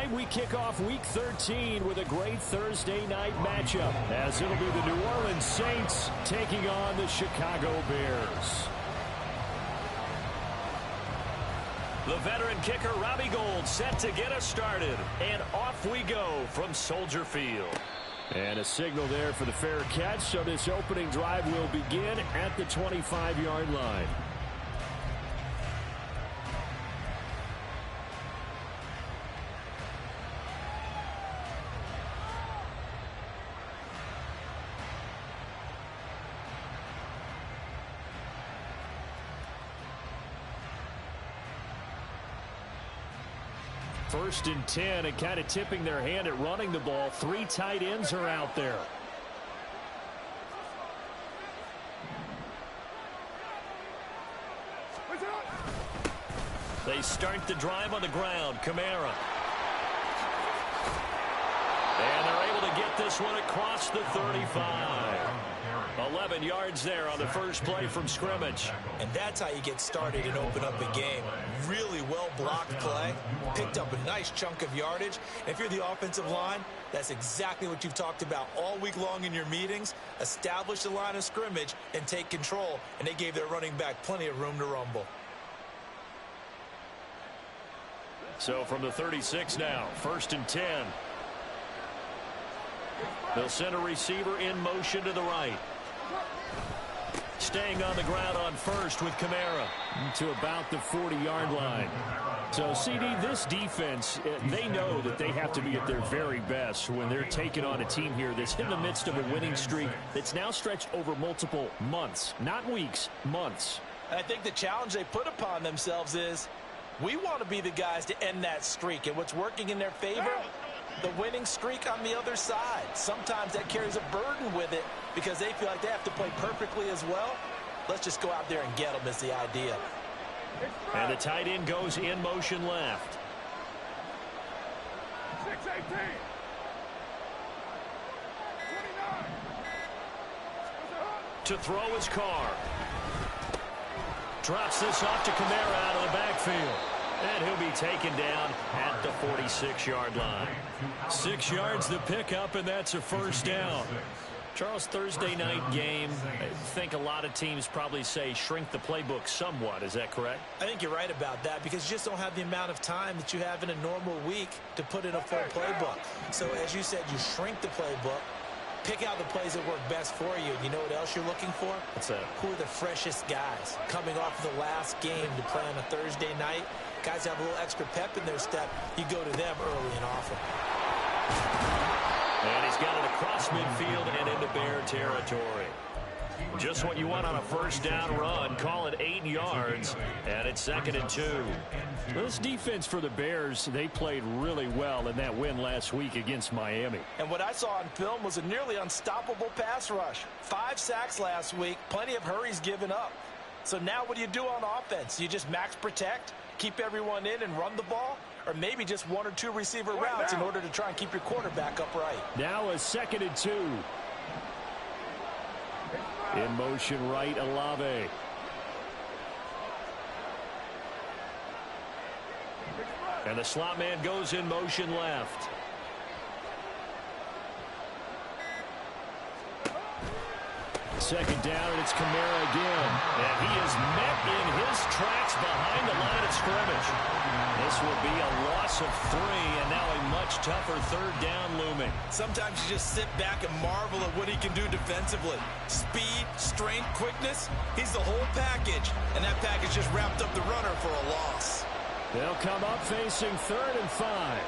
tonight we kick off Week 13 with a great Thursday night matchup, as it'll be the New Orleans Saints taking on the Chicago Bears. The veteran kicker Robbie Gould set to get us started. And off we go from Soldier Field. And a signal there for the fair catch, so this opening drive will begin at the 25-yard line. First and 10, and kind of tipping their hand at running the ball. 3 tight ends are out there. They start the drive on the ground. Kamara. And they're able to get this one across the 35. 11 yards there on the first play from scrimmage. And that's how you get started and open up a game. Really well-blocked play. Picked up a nice chunk of yardage. And if you're the offensive line, that's exactly what you've talked about all week long in your meetings. Establish the line of scrimmage and take control. And they gave their running back plenty of room to rumble. So from the 36 now, first and 10. They'll send a receiver in motion to the right. Staying on the ground on first with Kamara to about the 40-yard line. So, CD, this defense, they know that they have to be at their very best when they're taking on a team here that's in the midst of a winning streak that's now stretched over multiple months, not weeks, months. I think the challenge they put upon themselves is we want to be the guys to end that streak. And what's working in their favor? The winning streak on the other side. Sometimes that carries a burden with it because they feel like they have to play perfectly as well. Let's just go out there and get them is the idea. And the tight end goes in motion left. 6-18. 29. To throw his Carr. Drops this off to Kamara out of the backfield. And he'll be taken down at the 46-yard line. 6 yards the pickup, and that's a first down. Charles, Thursday night game, I think a lot of teams probably say shrink the playbook somewhat. Is that correct? I think you're right about that because you just don't have the amount of time that you have in a normal week to put in a full playbook. So as you said, you shrink the playbook. Pick out the plays that work best for you. You know what else you're looking for? What's that? Who are the freshest guys coming off the last game to play on a Thursday night? Guys have a little extra pep in their step. You go to them early and often. And he's got it across midfield and into Bear territory. Just what you want on a first down run. Call it 8 yards, and it's 2nd and 2. This defense for the Bears, they played really well in that win last week against Miami. And what I saw on film was a nearly unstoppable pass rush. 5 sacks last week, plenty of hurries given up. So now what do you do on offense? You just max protect, keep everyone in and run the ball? Or maybe just 1 or 2 receiver routes in order to try and keep your quarterback upright. Now a 2nd and 2. In motion right, Olave. And the slot man goes in motion left. Second down, and it's Kamara again. And he is met in his tracks behind the line of scrimmage. This will be a loss of 3, and now a much tougher 3rd down looming. Sometimes you just sit back and marvel at what he can do defensively. Speed, strength, quickness, he's the whole package. And that package just wrapped up the runner for a loss. They'll come up facing 3rd and 5.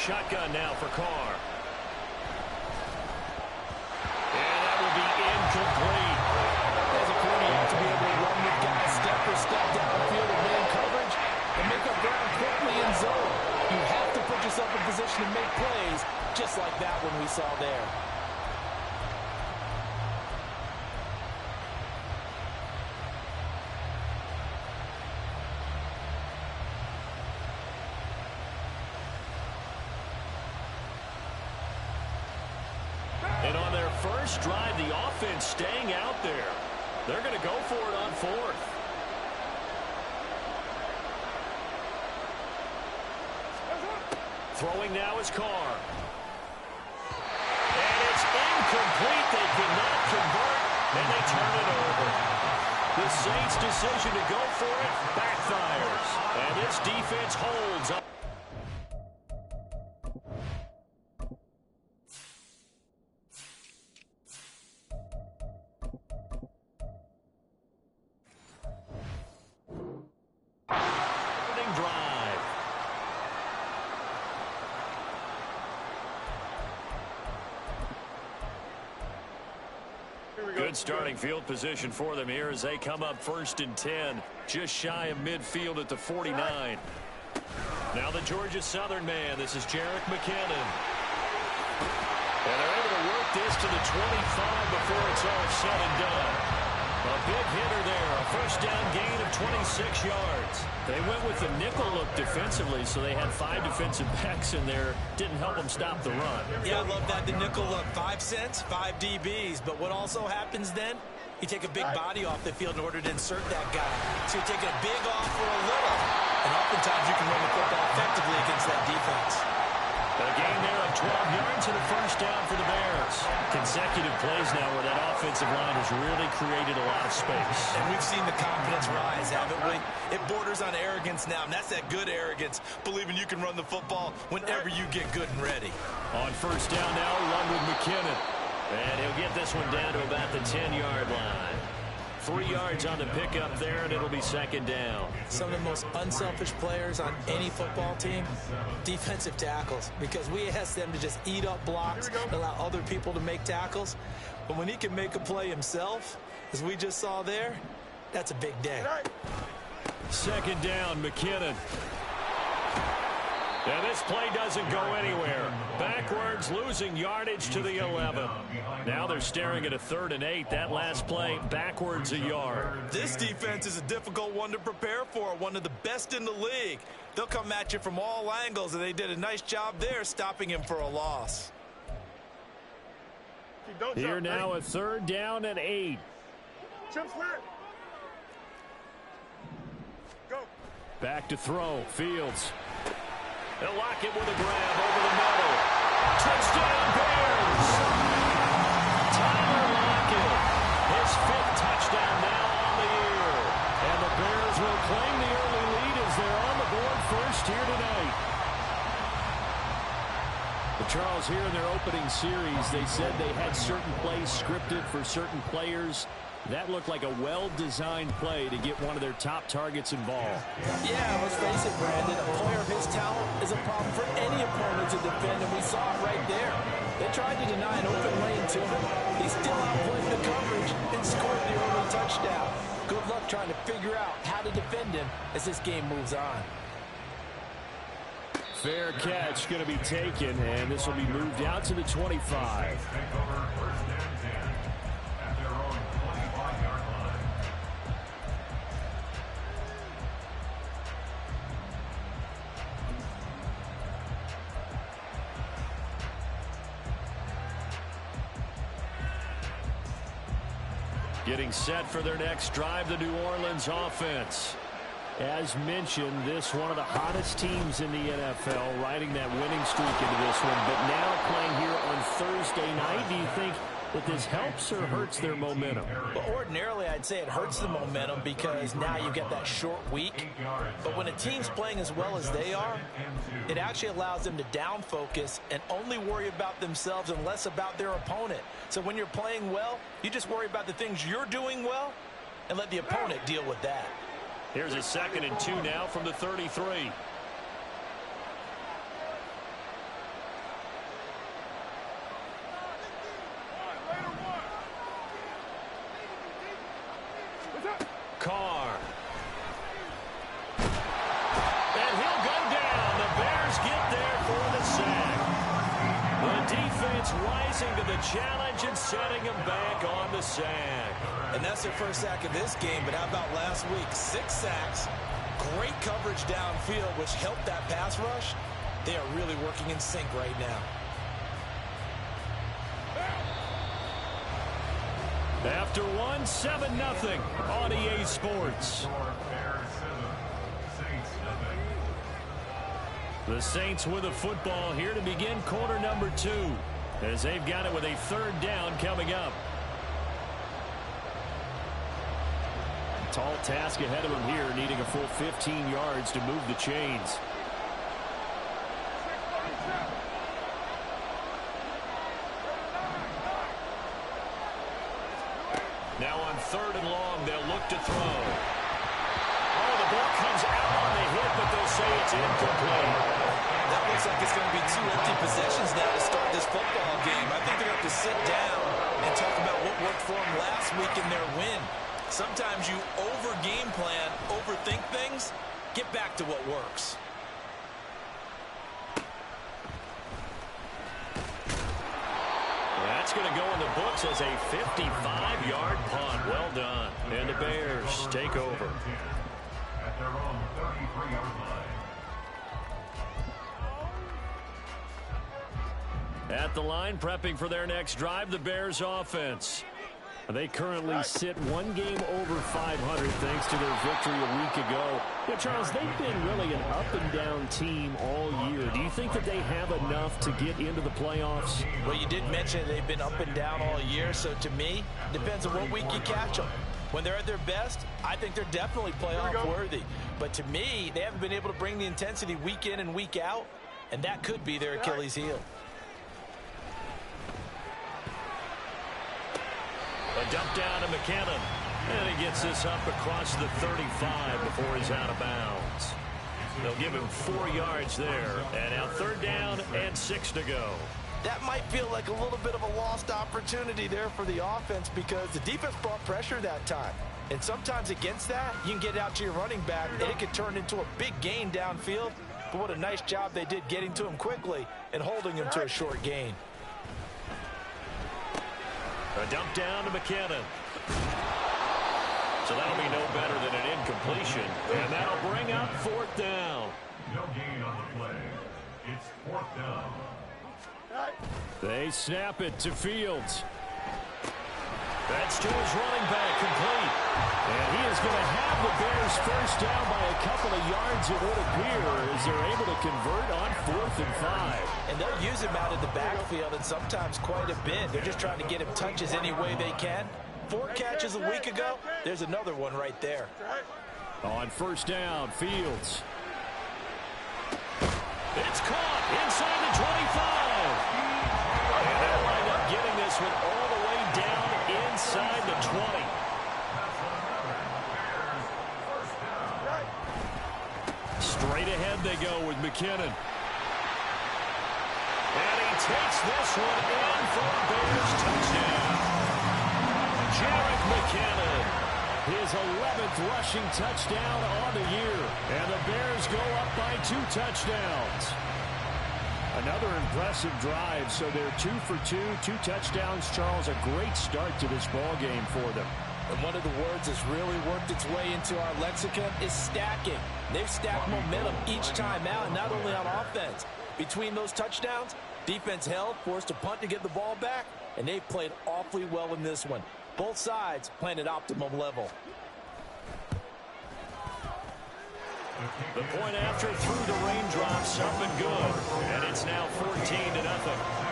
Shotgun now for Carr. And that will be incomplete. As a corner, you have to be able to run with guys step for step down the field of man coverage and make up ground quickly in zone. You have to put yourself in position to make plays just like that one we saw there. And on their first drive, the offense staying out there. They're going to go for it on 4th. Throwing now is Carr. And it's incomplete. They cannot convert, and they turn it over. The Saints' decision to go for it backfires. And this defense holds up. Good starting field position for them here as they come up 1st and 10, just shy of midfield at the 49. Now the Georgia Southern man. This is Jerick McKinnon. And they're able to work this to the 25 before it's all said and done. A big hitter there. A first down gain of 26 yards. They went with the nickel look defensively, so they had 5 defensive backs in there. Didn't help them stop the run. Yeah, I love that. The nickel look. 5 cents, 5 DBs. But what also happens then? You take a big body off the field in order to insert that guy. So you're taking a big off for a little. And oftentimes you can run the football effectively against that defense. A gain there of 12 yards and a first down for the Bears. Consecutive plays now where that offensive line has really created a lot of space. And we've seen the confidence rise, haven't we? It borders on arrogance now, and that's that good arrogance, believing you can run the football whenever you get good and ready. On first down now, run with McKinnon. And he'll get this one down to about the 10-yard line. 3 yards on the pickup there, and it'll be 2nd down. Some of the most unselfish players on any football team, defensive tackles, because we ask them to just eat up blocks and allow other people to make tackles. But when he can make a play himself, as we just saw there, that's a big day. 2nd down, McKinnon. And this play doesn't go anywhere. Backwards, losing yardage to the 11. Now they're staring at a 3rd and 8. That last play, backwards a yard. This defense is a difficult one to prepare for, one of the best in the league. They'll come at you from all angles, and they did a nice job there stopping him for a loss. Here now a 3rd down and 8. Back to throw, Fields. They'll lock it with a grab over the middle. Touchdown, Bears! Tyler Lockett, his 5th touchdown now on the year. And the Bears will claim the early lead as they're on the board first here tonight. But Charles, here in their opening series, they said they had certain plays scripted for certain players. That looked like a well-designed play to get one of their top targets involved. Yeah, let's face it, Brandon. A player of his talent is a problem for any opponent to defend, and we saw it right there. They tried to deny an open lane to him. He still outplayed the coverage and scored the early touchdown. Good luck trying to figure out how to defend him as this game moves on. Fair catch going to be taken, and this will be moved out to the 25. Getting set for their next drive, the New Orleans offense. As mentioned, this one of the hottest teams in the NFL, riding that winning streak into this one. But now playing here on Thursday night, do you think that this helps or hurts their momentum? Well, ordinarily, I'd say it hurts the momentum because now you get that short week. But when a team's playing as well as they are, it actually allows them to down focus and only worry about themselves and less about their opponent. So when you're playing well, you just worry about the things you're doing well and let the opponent deal with that. Here's a 2nd and 2 now from the 33. Carr. And he'll go down. The Bears get there for the sack. The defense rising to the challenge and setting him back on the sack. And that's their first sack of this game, but how about last week? 6 sacks, great coverage downfield, which helped that pass rush. They are really working in sync right now. After one, 7-0 on EA Sports. The Saints with a football here to begin quarter number 2, as they've got it with a 3rd down coming up. Tall task ahead of him here, needing a full 15 yards to move the chains. Now on 3rd and long, they'll look to throw. Oh, the ball comes out on the hit, but they'll say it's incomplete. That looks like it's going to be 2 empty possessions now to start this football game. I think they're going to have to sit down and talk about what worked for them last week in their win. Sometimes you over-game plan, overthink things. Get back to what works. That's going to go in the books as a 55-yard punt. Well done. And the Bears take over. At their own 33-yard line. At the line, prepping for their next drive, the Bears offense. They currently sit 1 game over 500 thanks to their victory a week ago. Yeah, Charles, they've been really an up-and-down team all year. Do you think that they have enough to get into the playoffs? Well, you did mention they've been up and down all year, so to me, depends on what week you catch them. When they're at their best, I think they're definitely playoff worthy. But to me, they haven't been able to bring the intensity week in and week out, and that could be their Achilles heel. A dump down to McKinnon. And he gets this up across the 35 before he's out of bounds. They'll give him 4 yards there. And now 3rd down and 6 to go. That might feel like a little bit of a lost opportunity there for the offense because the defense brought pressure that time. And sometimes against that, you can get out to your running back, and it could turn into a big gain downfield. But what a nice job they did getting to him quickly and holding him to a short gain. A dump down to McKinnon. So that'll be no better than an incompletion. And that'll bring up 4th down. No gain on the play. It's 4th down. They snap it to Fields. That's to his running back, complete. And he is going to have the Bears first down by a couple of yards, it would appear, as they're able to convert on 4th and 5. And they'll use him out in the backfield and sometimes quite a bit. They're just trying to get him touches any way they can. 4 catches a week ago, there's another one right there. On 1st down, Fields. It's caught inside the 25. And they'll wind up getting this one all the way down inside the 20. Straight ahead they go with McKinnon. And he takes this one in for a Bears touchdown. Jerick McKinnon, his 11th rushing touchdown on the year. And the Bears go up by 2 touchdowns. Another impressive drive, so they're 2 for 2, 2 touchdowns. Charles, a great start to this ball game for them. And one of the words that's really worked its way into our lexicon is stacking. They've stacked momentum each time out, and not only on offense. Between those touchdowns, defense held, forced to punt to get the ball back, and they've played awfully well in this one. Both sides playing at optimum level. The point after through the raindrops, up and good. And it's now 14-0.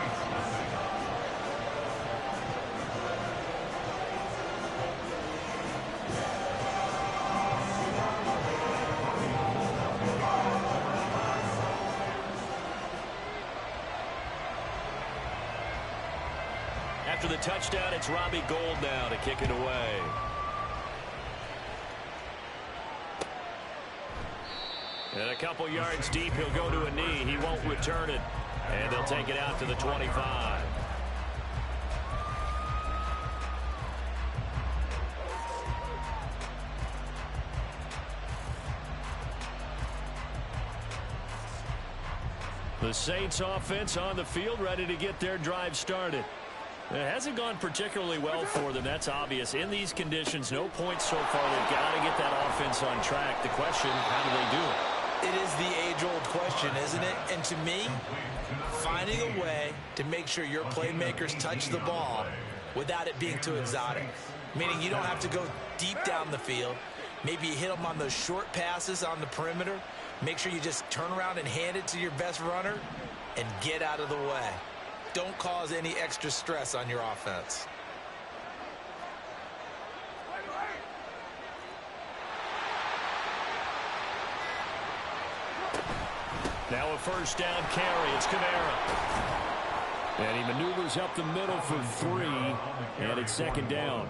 After the touchdown, it's Robbie Gould now to kick it away. And a couple yards deep, he'll go to a knee. He won't return it. And they'll take it out to the 25. The Saints offense on the field, ready to get their drive started. It hasn't gone particularly well for them. That's obvious. In these conditions, no points so far. They've got to get that offense on track. The question, how do they do it? It is the age-old question, isn't it? And to me, finding a way to make sure your playmakers touch the ball without it being too exotic. Meaning you don't have to go deep down the field. Maybe you hit them on those short passes on the perimeter. Make sure you just turn around and hand it to your best runner and get out of the way. Don't cause any extra stress on your offense. Now a first down carry. It's Kamara. And he maneuvers up the middle for 3, and it's second down.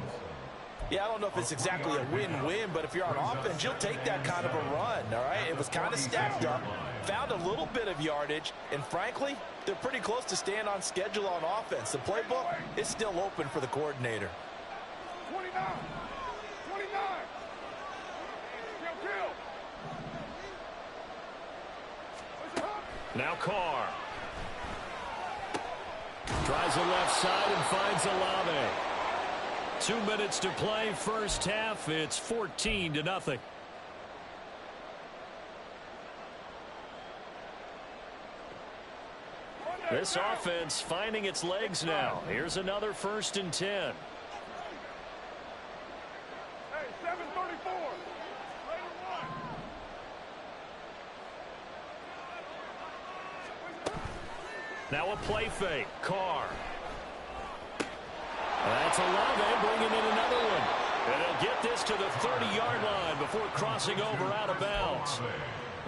Yeah, I don't know if it's exactly a win-win, but if you're on offense, you'll take that kind of a run, all right? It was kind of stacked up, found a little bit of yardage, and frankly, they're pretty close to staying on schedule on offense. The playbook is still open for the coordinator. 29. Now Carr. Tries the left side and finds Olave. 2 minutes to play, first half. It's 14-0. This offense finding its legs now. Here's another 1st and 10. Hey, 734. Now a play fake. Carr. That's Olave bringing in another one. And he'll get this to the 30-yard line before crossing over out of bounds.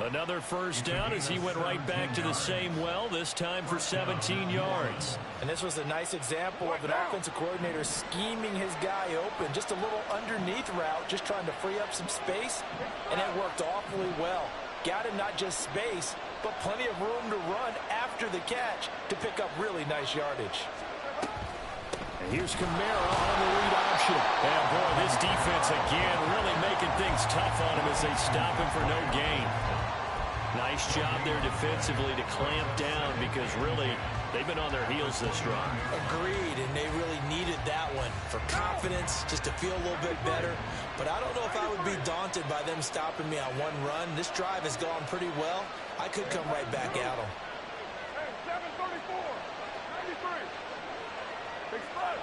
Another first down as he went right back to the same well, this time for 17 yards. And this was a nice example of an offensive coordinator scheming his guy open. Just a little underneath route, just trying to free up some space, and it worked awfully well. Got him not just space, but plenty of room to run after the catch to pick up really nice yardage. And here's Kamara on the lead option. And boy, this defense again really making things tough on him as they stop him for no gain. Nice job there defensively to clamp down because really they've been on their heels this drive. Agreed, and they really needed that one for confidence, just to feel a little bit better. But I don't know if I would be daunted by them stopping me on one run. This drive has gone pretty well. I could come right back at them. Hey, 734. 93. Express.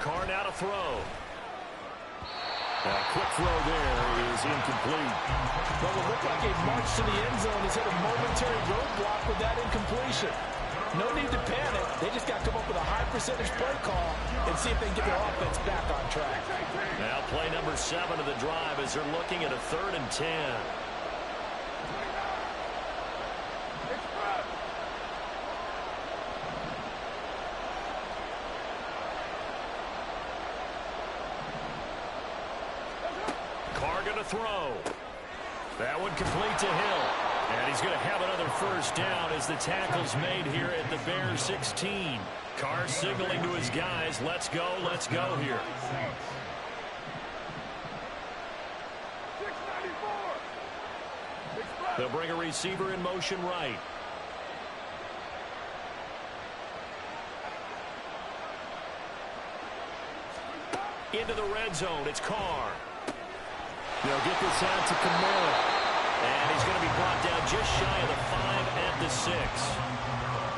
Carr now to throw. A quick throw there is incomplete. Well, it looked like a march to the end zone has hit a momentary roadblock with that incompletion. No need to panic. They just got to come up with a high percentage play call and see if they can get their offense back on track. Now play number 7 of the drive as they're looking at a 3rd and 10. Throw. That one complete to Hill. And he's going to have another first down as the tackle's made here at the Bears 16. Carr signaling to his guys, let's go here. 694. They'll bring a receiver in motion right. Into the red zone, it's Carr. They'll get this out to Kamara. And he's going to be brought down just shy of the 5 at the 6.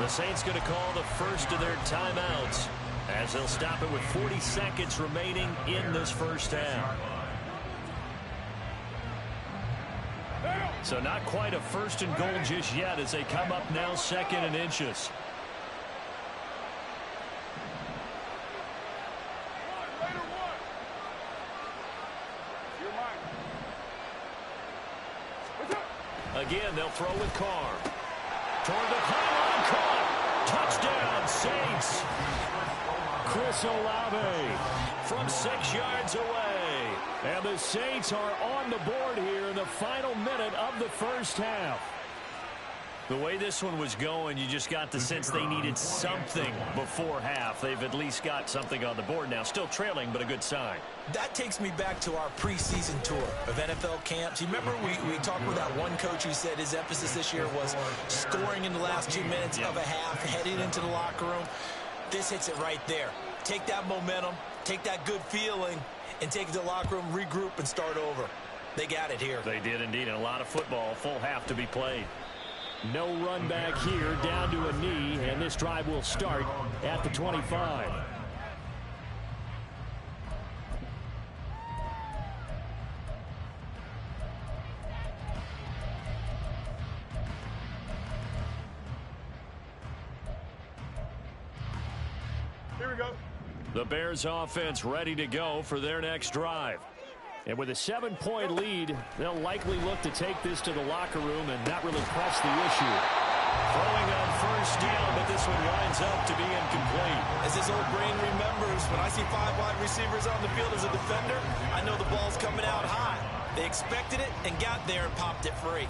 The Saints going to call the first of their timeouts as they'll stop it with 40 seconds remaining in this first half. So not quite a 1st and goal just yet as they come up now 2nd and inches. Again, they'll throw with Carr. Toward the pylon, caught. Touchdown, Saints. Chris Olave from 6 yards away. And the Saints are on the board here in the final minute of the first half. The way this one was going, you just got the sense they needed something before half. They've at least got something on the board now. Still trailing, but a good sign. That takes me back to our preseason tour of NFL camps. You remember we talked with that one coach who said his emphasis this year was scoring in the last 2 minutes of a half, heading into the locker room. This hits it right there. Take that momentum, take that good feeling, and take it to the locker room, regroup, and start over. They got it here. They did indeed, and a lot of football, full half to be played. No run back here, down to a knee, and this drive will start at the 25. Here we go. The Bears offense ready to go for their next drive. And with a 7-point lead, they'll likely look to take this to the locker room and not really press the issue. Throwing on first down, but this one winds up to be incomplete. As his old brain remembers, when I see 5 wide receivers on the field as a defender, I know the ball's coming out high. They expected it and got there and popped it free.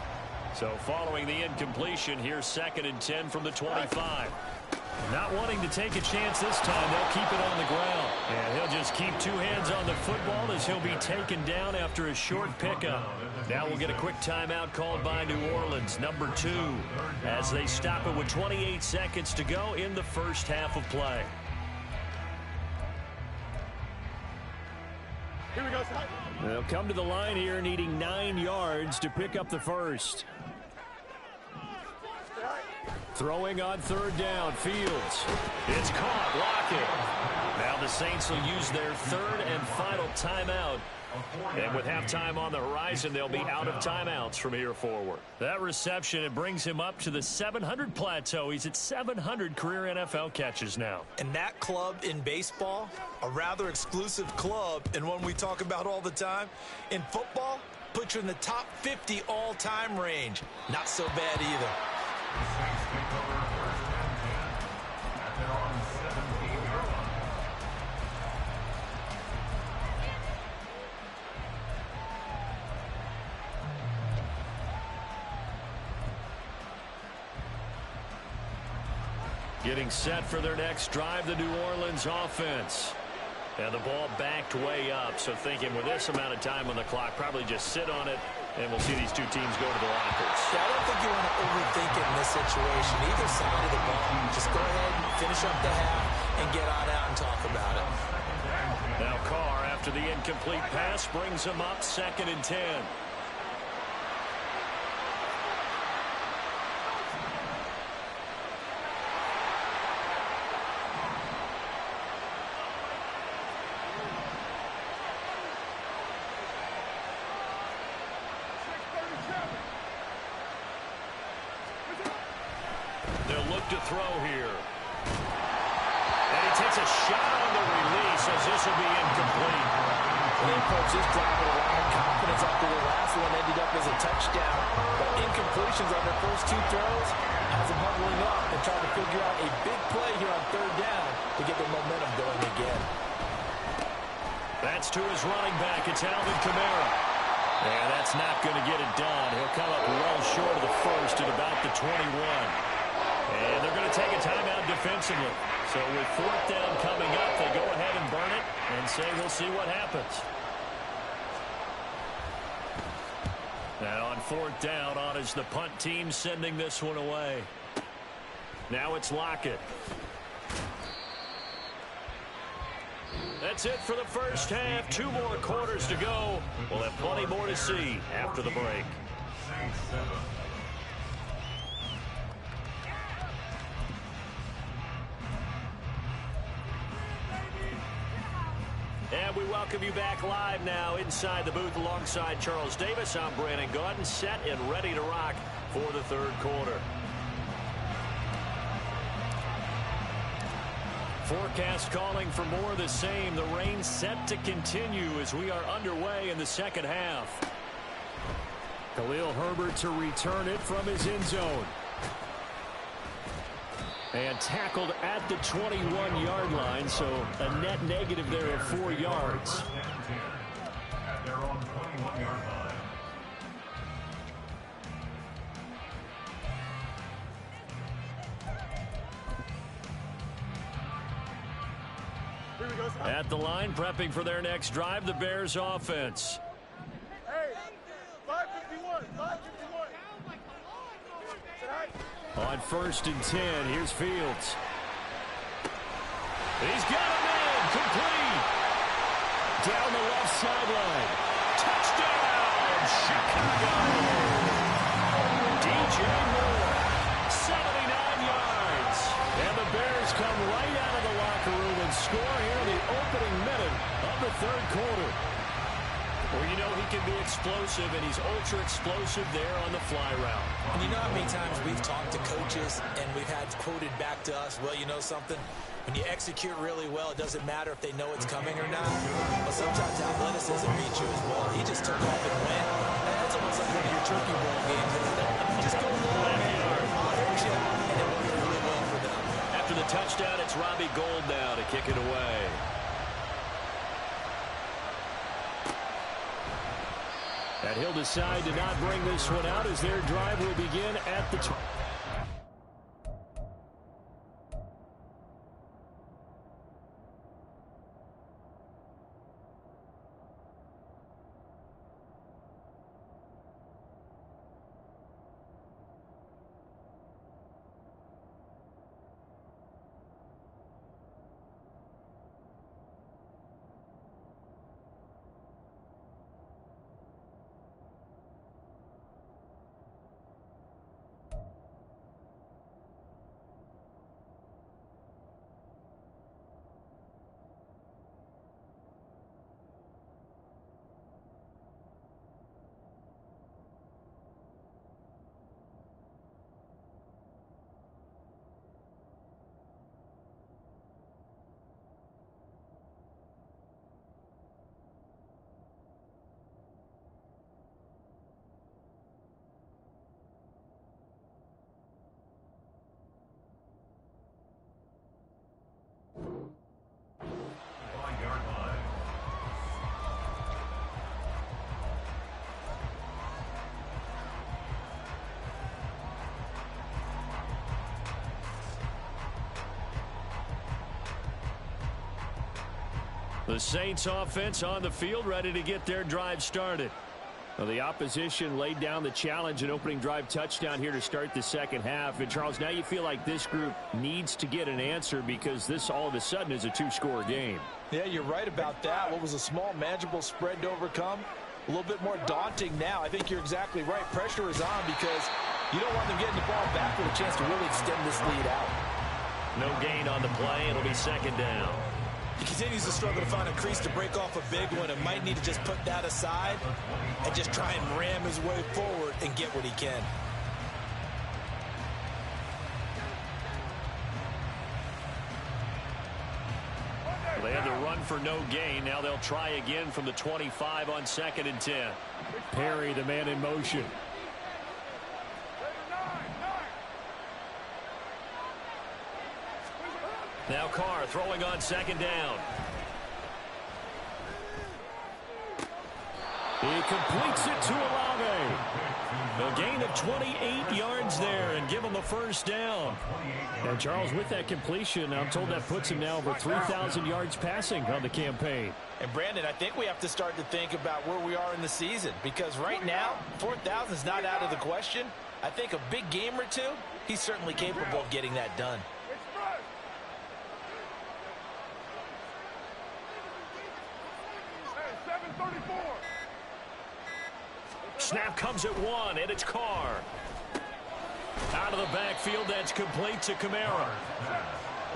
So following the incompletion, here's 2nd and 10 from the 25. Not wanting to take a chance this time, they'll keep it on the ground. And he'll just keep 2 hands on the football as he'll be taken down after a short pickup. Now we'll get a quick timeout called by New Orleans, number 2, as they stop it with 28 seconds to go in the first half of play. Here we go, Scott. They'll come to the line here needing 9 yards to pick up the first. Throwing on 3rd down, Fields. It's caught, Lockett. Now the Saints will use their 3rd and final timeout. And with halftime on the horizon, they'll be out of timeouts from here forward. That reception, it brings him up to the 700 plateau. He's at 700 career NFL catches now. And that club in baseball, a rather exclusive club and one we talk about all the time. In football, puts you in the top 50 all-time range. Not so bad either. The Saints take over 1st and 10 at their own 17-yard line. Getting set for their next drive, the New Orleans offense. And the ball backed way up, so thinking with this amount of time on the clock, probably just sit on it, and we'll see these 2 teams go to the lockers. Yeah, I don't think you want to overthink it in this situation. Either side of the ball, just go ahead and finish up the half and get on out and talk about it. Now Carr, after the incomplete pass, brings him up 2nd and 10. They'll look to throw here. And he takes a shot on the release as this will be incomplete. They approach this drive with a lot of confidence after the last one ended up as a touchdown. But incompletions on their first 2 throws has them huddling up and trying to figure out a big play here on 3rd down to get their momentum going again. That's to his running back. It's Alvin Kamara. And that's not going to get it done. He'll come up well short of the first at about the 21. And they're going to take a timeout defensively. So with 4th down coming up, they go ahead and burn it and say we'll see what happens. Now on 4th down, on is the punt team sending this one away. Now it's Lockett. That's it for the first half. 2 more quarters to go. We'll have plenty more to see after the break. Saints 7. And we welcome you back live now inside the booth alongside Charles Davis. I'm Brandon Gaudin, set and ready to rock for the 3rd quarter. Forecast calling for more of the same. The rain set to continue as we are underway in the 2nd half. Khalil Herbert to return it from his end zone. And tackled at the 21-yard line, so a net negative there of 4 yards. At their own 21-yard line. Here we go, Scott. At the line, prepping for their next drive, the Bears offense. Hey, 551, 551. Say hi. On 1st and 10, here's Fields. He's got a man, complete. Down the left sideline. Touchdown, Chicago. DJ Moore, 79 yards. And the Bears come right out of the locker room and score here in the opening minute of the 3rd quarter. Well, you know he can be explosive, and he's ultra explosive there on the fly route. And you know how many times we've talked to coaches and we've had quoted back to us, well, you know something? When you execute really well, it doesn't matter if they know it's coming or not. But sometimes athleticism beats you as well. He just took off and went. That's almost like one of your turkey bowl games. Just go long, man. I'll hit you. And it worked really well for them. After the touchdown, it's Robbie Gould now to kick it away. And he'll decide to not bring this one out as their drive will begin at the 20. The Saints offense on the field, ready to get their drive started. Well, the opposition laid down the challenge, an opening drive touchdown here to start the second half. And, Charles, now you feel like this group needs to get an answer because this all of a sudden is a two-score game. Yeah, you're right about that. What was a small, manageable spread to overcome? A little bit more daunting now. I think you're exactly right. Pressure is on because you don't want them getting the ball back with a chance to really extend this lead out. No gain on the play. It'll be second down. He continues to struggle to find a crease to break off a big one and might need to just put that aside and just try and ram his way forward and get what he can. Well, they had to run for no gain. Now they'll try again from the 25 on 2nd and 10. Perry, the man in motion. Now Carr throwing on 2nd down. He completes it to Olave. A gain of 28 yards there and give him a first down. And Charles, with that completion, I'm told that puts him now over 3,000 yards passing on the campaign. And Brandon, I think we have to start to think about where we are in the season because right now, 4,000 is not out of the question. I think a big game or two, he's certainly capable of getting that done. Snap comes at 1, and it's Carr. Out of the backfield, that's complete to Kamara.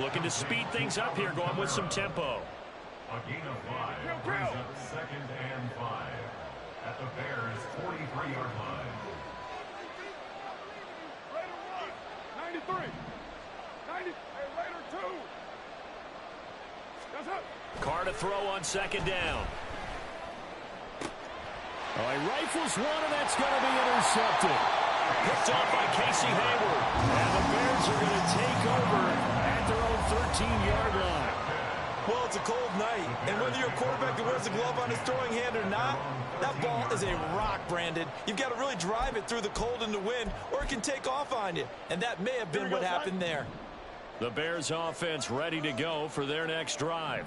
Looking to speed things up here, going with some tempo. A gain of 5 brings up 2nd and 5 at the Bears' 43-yard line. 93. 90. Hey, Raider 2. That's up. Carr to throw on 2nd down. Oh, he rifles one, and that's going to be intercepted. Picked off by Casey Hayward. And the Bears are going to take over at their own 13-yard line. Well, it's a cold night, and whether you're a quarterback that wears a glove on his throwing hand or not, that ball is a rock, Brandon. You've got to really drive it through the cold and the wind, or it can take off on you. And that may have been what happened there. The Bears offense ready to go for their next drive.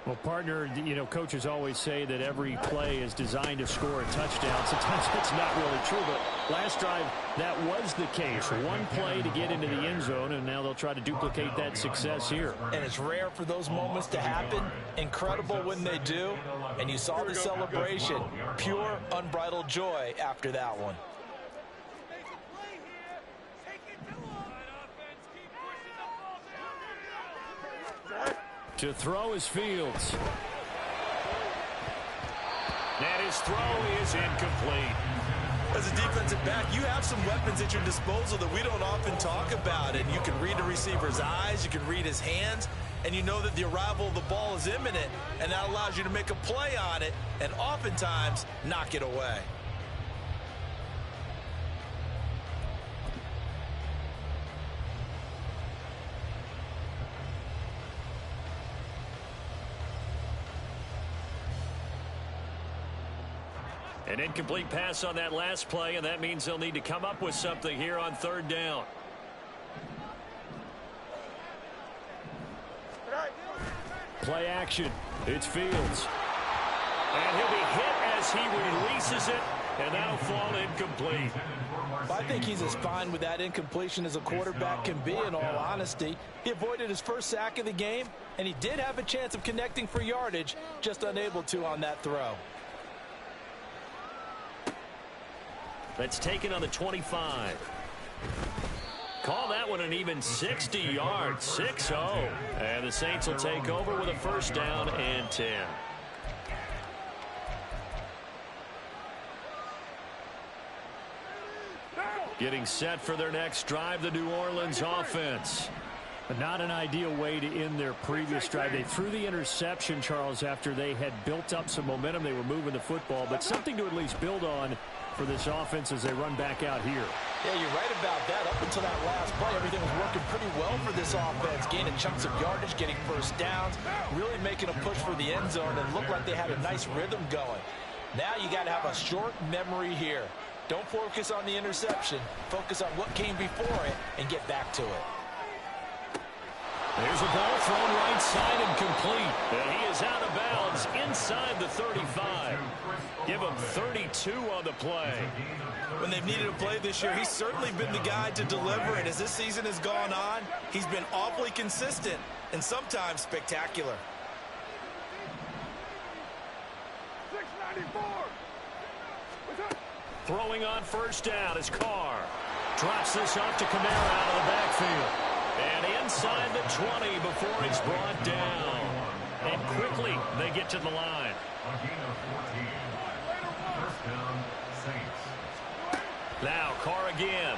Well, partner, you know, coaches always say that every play is designed to score a touchdown. Sometimes that's not really true, but last drive, that was the case. One play to get into the end zone, and now they'll try to duplicate that success here. And it's rare for those moments to happen. Incredible when they do. And you saw the celebration. Pure, unbridled joy after that one. To throw is Fields. And his throw is incomplete. As a defensive back, you have some weapons at your disposal that we don't often talk about. And you can read the receiver's eyes, you can read his hands, and you know that the arrival of the ball is imminent, and that allows you to make a play on it and oftentimes knock it away. An incomplete pass on that last play, and that means they'll need to come up with something here on third down. Play action. It's Fields. And he'll be hit as he releases it, and that'll fall incomplete. I think he's as fine with that incompletion as a quarterback can be, in all honesty. He avoided his first sack of the game, and he did have a chance of connecting for yardage, just unable to on that throw. That's taken on the 25. Call that one an even 60 yards, 6-0. And the Saints will take over with a first down and 10. Getting set for their next drive, the New Orleans offense. But not an ideal way to end their previous drive. They threw the interception, Charles, after they had built up some momentum. They were moving the football, but something to at least build on for this offense as they run back out here. Yeah, you're right about that. Up until that last play, everything was working pretty well for this offense. Gaining chunks of yardage, getting first downs, really making a push for the end zone, and looked like they had a nice rhythm going. Now you got to have a short memory here. Don't focus on the interception. Focus on what came before it and get back to it. There's a ball thrown right side and complete. And he is out of bounds inside the 35. Give him 32 on the play. When they've needed a play this year, he's certainly been the guy to deliver it. As this season has gone on, he's been awfully consistent and sometimes spectacular. 694. Throwing on first down is Carr. Drops this off to Kamara out of the backfield. And inside the 20 before it's brought down. And quickly they get to the line. Now Carr again.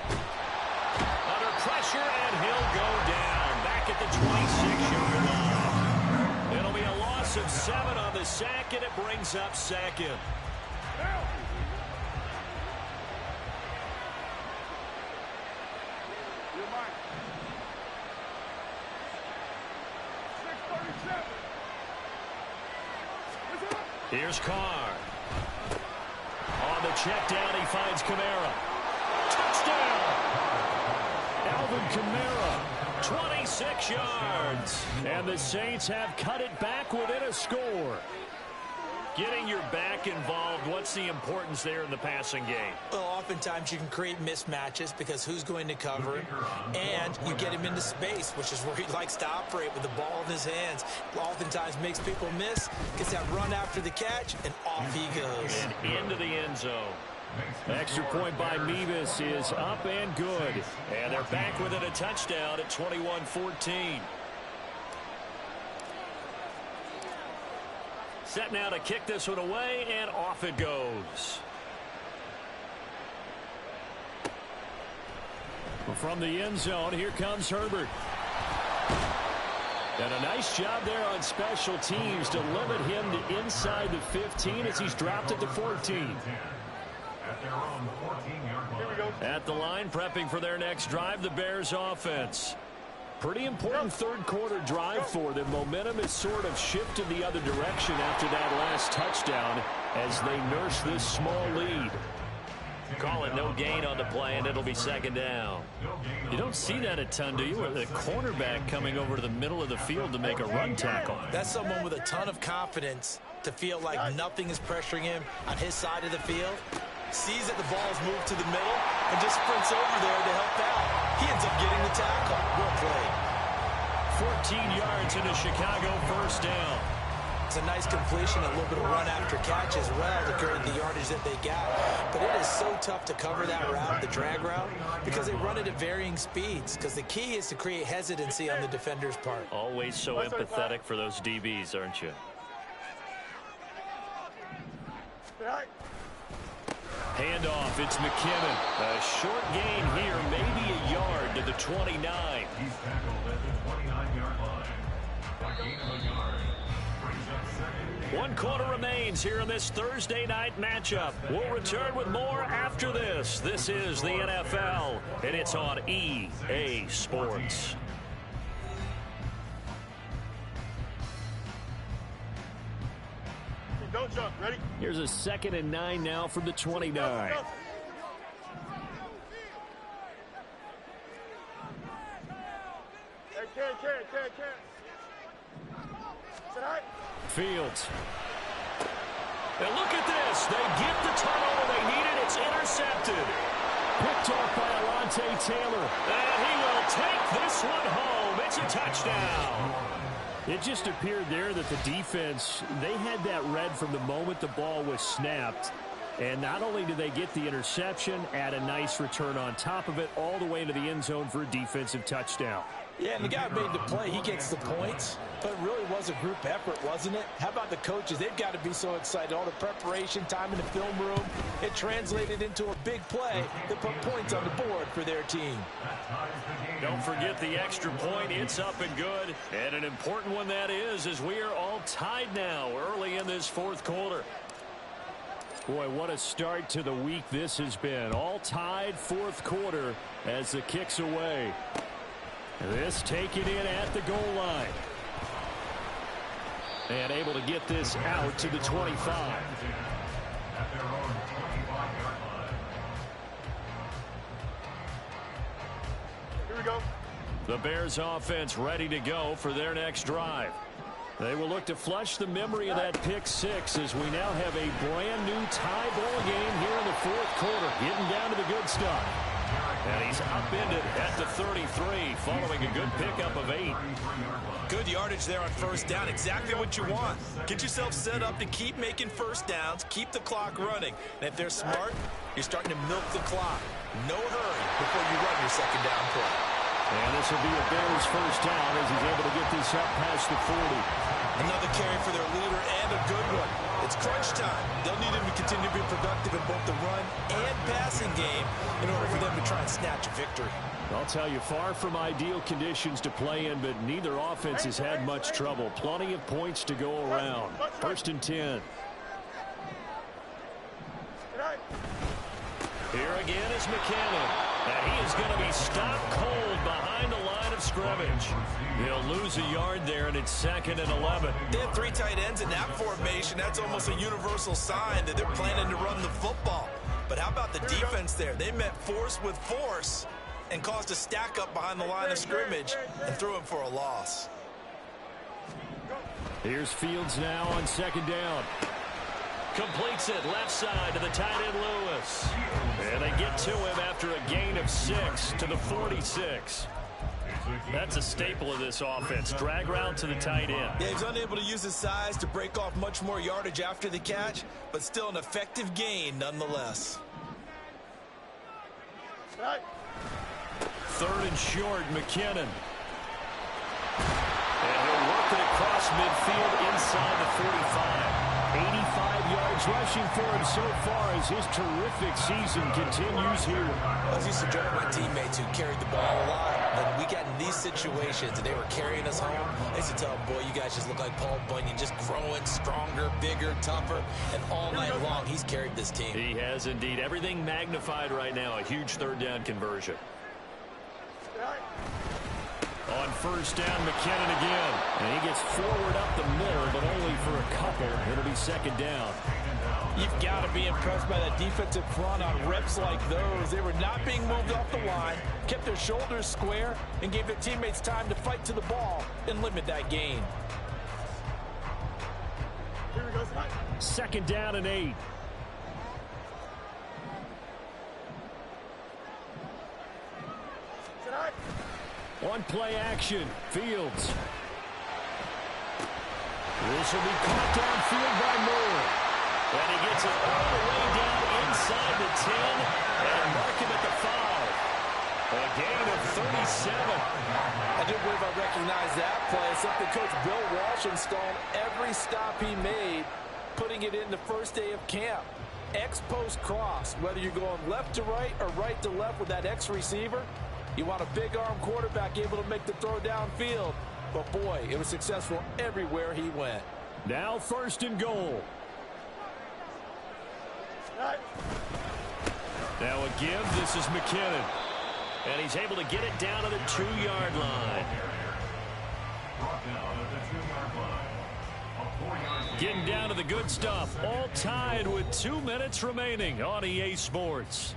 Under pressure, and he'll go down. Back at the 26-yard line. It'll be a loss of 7 on the sack, and it brings up second. Here's Carr. On the check down, he finds Kamara. Touchdown! Alvin Kamara, 26 yards. And the Saints have cut it back within a score. Getting your back involved, what's the importance there in the passing game? Well, oftentimes you can create mismatches because who's going to cover him, and you get him into space, which is where he likes to operate with the ball in his hands. Oftentimes makes people miss, gets that run after the catch, and off he goes. And into the end zone. Extra point by Mevis is up and good. And they're back within a touchdown at 21-14. Set now to kick this one away, and off it goes. From the end zone, here comes Herbert. And a nice job there on special teams to limit him to inside the 15 as he's dropped at the 14. At the line, prepping for their next drive, the Bears offense. Pretty important third quarter drive for them. Momentum has sort of shifted the other direction after that last touchdown as they nurse this small lead. Call it no gain on the play, and it'll be second down. You don't see that a ton, do you? With a cornerback coming over to the middle of the field to make a run tackle. That's someone with a ton of confidence to feel like nothing is pressuring him on his side of the field. Sees that the ball is moved to the middle and just sprints over there to help out. He ends up getting the tackle. Well played. 14 yards into Chicago, first down. It's a nice completion, a little bit of run after catch as well to carry the yardage that they got. But it is so tough to cover that route, the drag route, because they run it at varying speeds. Because the key is to create hesitancy on the defender's part. Always so empathetic for those DBs, aren't you? Handoff, it's McKinnon. A short gain here, maybe a yard to the 29. He's tackled at the 29-yard line. A gain of a yard. Brings up second. 1 quarter remains here in this Thursday night matchup. We'll return with more after this. This is the NFL, and it's on EA Sports. Don't jump. Ready? Here's a 2nd and 9 now from the 29. Fields. And look at this. They get the turnover they needed. It's intercepted. Picked off by Alontae Taylor. And he will take this one home. It's a touchdown. It just appeared there that the defense, they had that read from the moment the ball was snapped. And not only did they get the interception, add a nice return on top of it, all the way into the end zone for a defensive touchdown. Yeah, and the guy made the play. He gets the points. But it really was a group effort, wasn't it? How about the coaches? They've got to be so excited. All the preparation, time in the film room, it translated into a big play that put points on the board for their team. Don't forget the extra point. It's up and good. And an important one that is, as we are all tied now early in this 4th quarter. Boy, what a start to the week this has been. All tied 4th quarter as the kick's away. This taken in at the goal line. And able to get this out to the 25. At their own 25-yard line. Here we go. The Bears offense ready to go for their next drive. They will look to flush the memory of that pick 6 as we now have a brand new tie ball game here in the 4th quarter. Getting down to the good stuff. And he's upended at the 33 following a good pickup of 8. Good yardage there on 1st down. Exactly what you want. Get yourself set up to keep making 1st downs. Keep the clock running. And if they're smart, you're starting to milk the clock. No hurry before you run your 2nd down play. And this will be a Bears 1st down as he's able to get this up past the 40. Another carry for their leader and a good one. It's crunch time. They'll need him to continue to be productive in both the run and passing game in order for them to try and snatch a victory. I'll tell you, far from ideal conditions to play in, but neither offense has had much trouble. Plenty of points to go around. 1st and 10. Here again is McKinnon. And he is going to be stopped cold behind the line of scrimmage. He'll lose a yard there, and it's 2nd and 11. They have 3 tight ends in that formation. That's almost a universal sign that they're planning to run the football. But how about the defense there? They met force with force and caused a stack up behind the line of scrimmage and threw him for a loss. Here's Fields now on 2nd down. Completes it left side to the tight end Lewis. And they get to him after a gain of 6 to the 46. That's a staple of this offense. Drag route to the tight end. Yeah, he's unable to use his size to break off much more yardage after the catch, but still an effective gain nonetheless. 3rd and short, McKinnon. And he'll work it across midfield inside the 45. 85 yards rushing for him so far as his terrific season continues here. I was used to join my teammates who carried the ball a lot. When we got in these situations and they were carrying us home, I used to tell them, boy, you guys just look like Paul Bunyan, just growing stronger, bigger, tougher, and all night long he's carried this team. He has indeed. Everything magnified right now. A huge 3rd down conversion. On 1st down, McKinnon again. And he gets forward up the middle, but only for a couple. It'll be 2nd down. You've got to be impressed by that defensive front on reps like those. They were not being moved off the line, kept their shoulders square, and gave their teammates time to fight to the ball and limit that gain. 2nd down and 8. On play action, Fields. This will be caught downfield by Moore. And he gets it all the way down inside the 10 and mark him at the 5. A gain of 37. I do believe I recognize that play. Something Coach Bill Walsh installed every stop he made putting it in the first day of camp. X-post cross, whether you're going left to right or right to left with that X receiver, you want a big arm quarterback able to make the throw downfield. But boy, it was successful everywhere he went. Now 1st and goal. Now a give. This is McKinnon. And he's able to get it down to the 2-yard line. Getting down to the good stuff. All tied with 2 minutes remaining on EA Sports.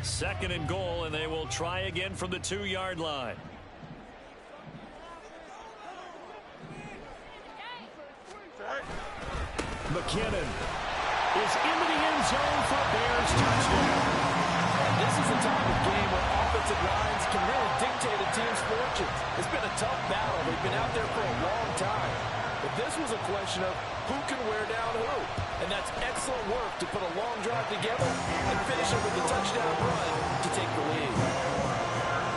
Second and goal, and they will try again from the 2-yard line. McKinnon is into the end zone for a Bears touchdown. And this is a type of game where offensive lines can really dictate a team's fortunes. It's been a tough battle. They've been out there for a long time. But this was a question of who can wear down who. And that's excellent work to put a long drive together and finish it with a touchdown run to take the lead.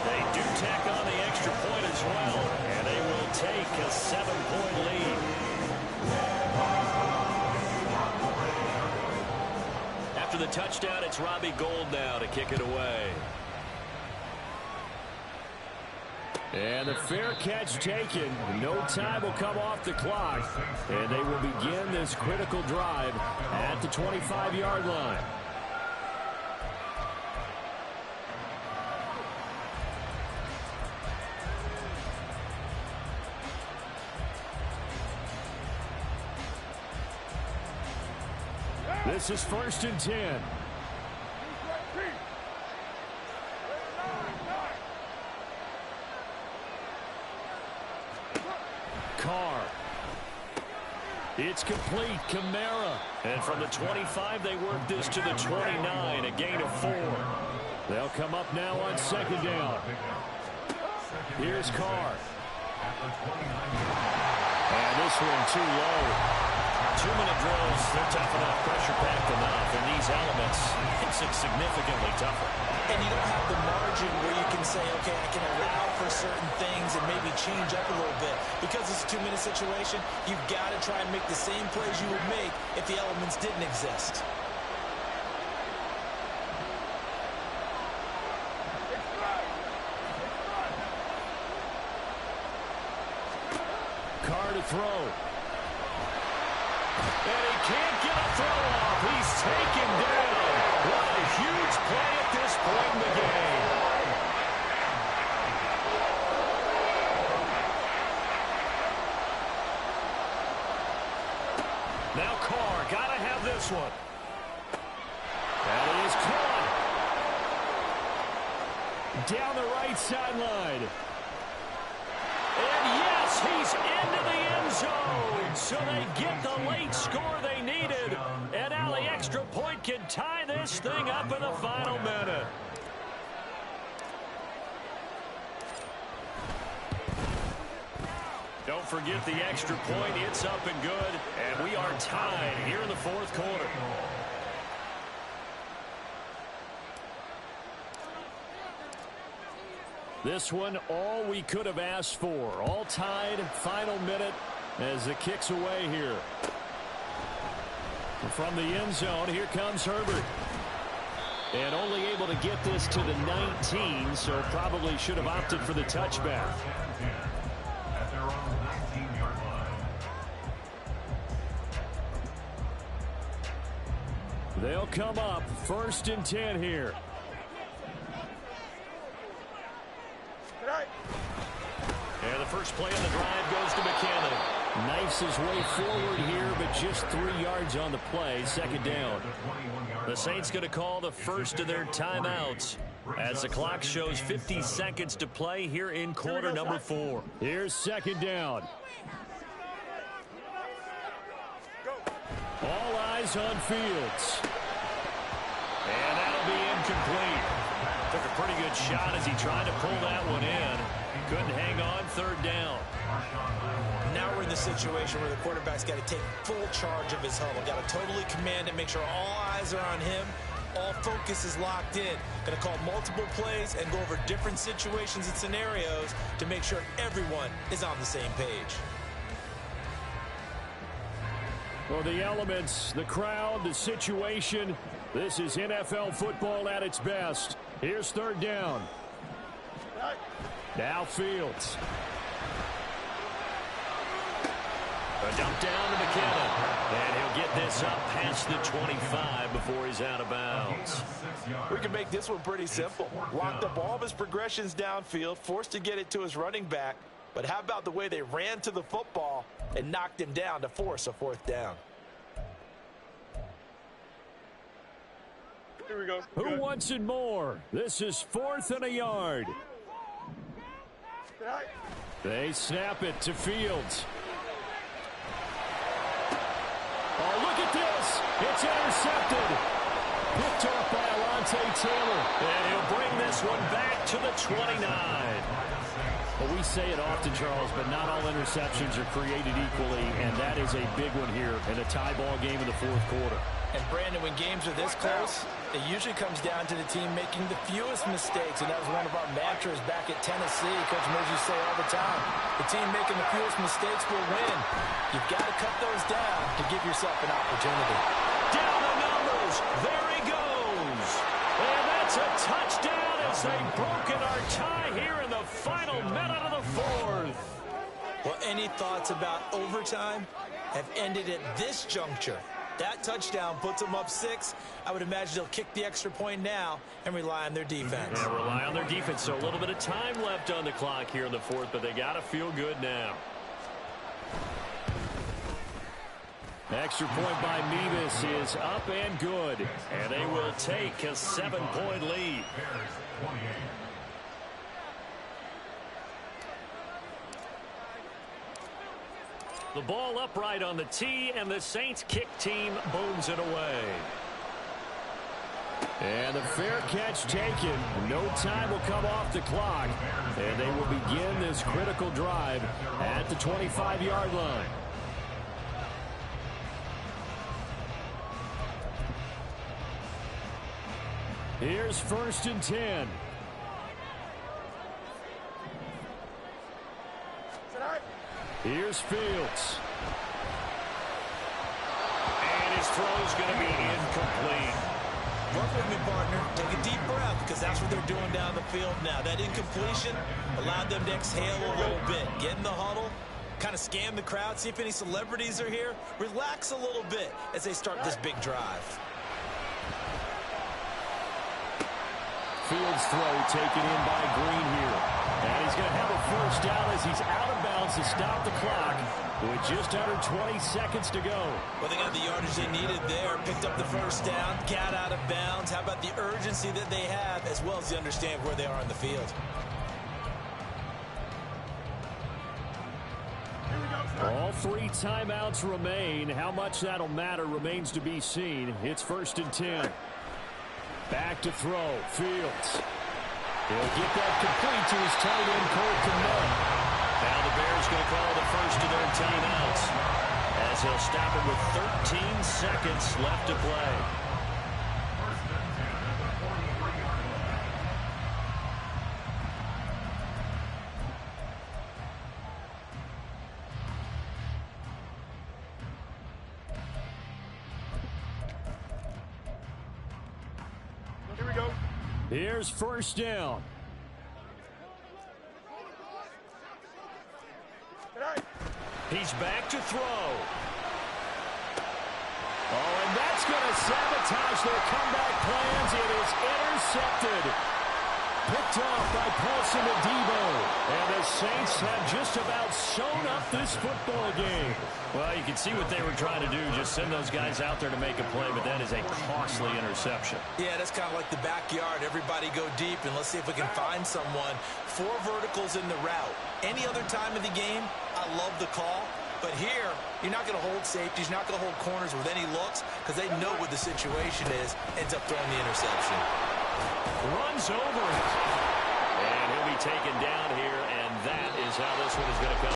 They do tack on the extra point as well, and they will take a 7-point lead. After the touchdown, it's Robbie Gould now to kick it away. And the fair catch taken. No time will come off the clock. And they will begin this critical drive at the 25-yard line. This is 1st and 10. Carr. It's complete. Kamara. And from the 25, they work this to the 29, a gain of 4. They'll come up now on 2nd down. Here's Carr. And this one too low. 2-minute drills, they're tough enough, pressure-packed enough, and these elements makes it significantly tougher. And you don't have the margin where you can say, okay, I can allow for certain things and maybe change up a little bit. Because it's a 2-minute situation, you've got to try and make the same plays you would make if the elements didn't exist. Carr to throw. And he can't get a throw off. He's taken down. What a huge play at this point in the game. Now Carr, got to have this one. That is caught. Down the right sideline. And yes, he's into the end zone. So they get the late score they needed. And now the extra point can tie this thing up in the final minute. Don't forget the extra point. It's up and good. And we are tied here in the 4th quarter. This one, all we could have asked for. All tied, final minute as it kicks away here. From the end zone, here comes Herbert. And only able to get this to the 19, so probably should have opted for the touchback. At their own 19-yard line. They'll come up 1st and 10 here. And the first play on the drive goes to McKinnon. Knifes his way forward here, but just 3 yards on the play. 2nd down. The Saints going to call the first of their timeouts as the clock shows 50 seconds to play here in quarter number 4. Here's 2nd down. All eyes on Fields. And that'll be incomplete. Took a pretty good shot as he tried to pull that one in. Couldn't hang on. 3rd down. Now we're in the situation where the quarterback's got to take full charge of his huddle. Got to totally command it, make sure all eyes are on him, All focus is locked in. Going to call multiple plays and go over different situations and scenarios to make sure everyone is on the same page. Well, the elements, the crowd, the situation, this is NFL football at its best. Here's third down. Now Fields. A dump down to McKinnon. And he'll get this up past the 25 before he's out of bounds. We can make this one pretty simple. Locked up all of his progressions downfield, forced to get it to his running back. But how about the way they ran to the football and knocked him down to force a fourth down? Here we go. Who wants it more? This is 4th and a yard. They snap it to Fields. Oh, look at this. It's intercepted. Picked off by Alontae Taylor. And he'll bring this one back to the 29. Well, we say it often, Charles, but not all interceptions are created equally, and that is a big one here in a tie ball game in the fourth quarter. And, Brandon, when games are this close, it usually comes down to the team making the fewest mistakes, and that was one of our mantras back at Tennessee. Coach Murphy used to say all the time, the team making the fewest mistakes will win. You've got to cut those down to give yourself an opportunity. Down the numbers. There he goes. And that's a touchdown as they've broken our tie here in the final minute of the fourth. Well, any thoughts about overtime have ended at this juncture. That touchdown puts them up 6. I would imagine they'll kick the extra point now and rely on their defense. Yeah, rely on their defense. So a little bit of time left on the clock here in the fourth, but they got to feel good now. Extra point by Mevis is up and good, and they will take a 7-point lead. The ball upright on the tee, and the Saints kick team booms it away. And the fair catch taken. No time will come off the clock, and they will begin this critical drive at the 25-yard line. Here's 1st and 10. Here's Fields. And his throw's going to be incomplete. Work with me, partner. Take a deep breath, because that's what they're doing down the field now. That incompletion allowed them to exhale a little bit. Get in the huddle, kind of scan the crowd, see if any celebrities are here. Relax a little bit as they start this big drive. Fields throw taken in by Green here. And he's going to have a first down as he's out of bounds to stop the clock with just under 20 seconds to go. Well, they got the yardage they needed there. Picked up the first down, got out of bounds. How about the urgency that they have, as well as they understand where they are on the field? All 3 timeouts remain. How much that'll matter remains to be seen. It's 1st and 10. Back to throw. Fields. He'll get that complete to his tight end, Cole Kmet. Now the Bears going to call the first of their timeouts as he'll stop it with 13 seconds left to play. Here's 1st down. He's back to throw. Oh, and that's going to sabotage their comeback plans. It is intercepted. Picked off by Paulson Adebo. And the Saints have just about sewn up this football game. Well, you can see what they were trying to do. Just send those guys out there to make a play, but that is a costly interception. Yeah, that's kind of like the backyard. Everybody go deep, and let's see if we can find someone. 4 verticals in the route. Any other time of the game, I love the call. But here, you're not going to hold safeties. You're not going to hold corners with any looks because they know what the situation is. Ends up throwing the interception. Runs over it. And he'll be taken down here, and that is how this one is going to come.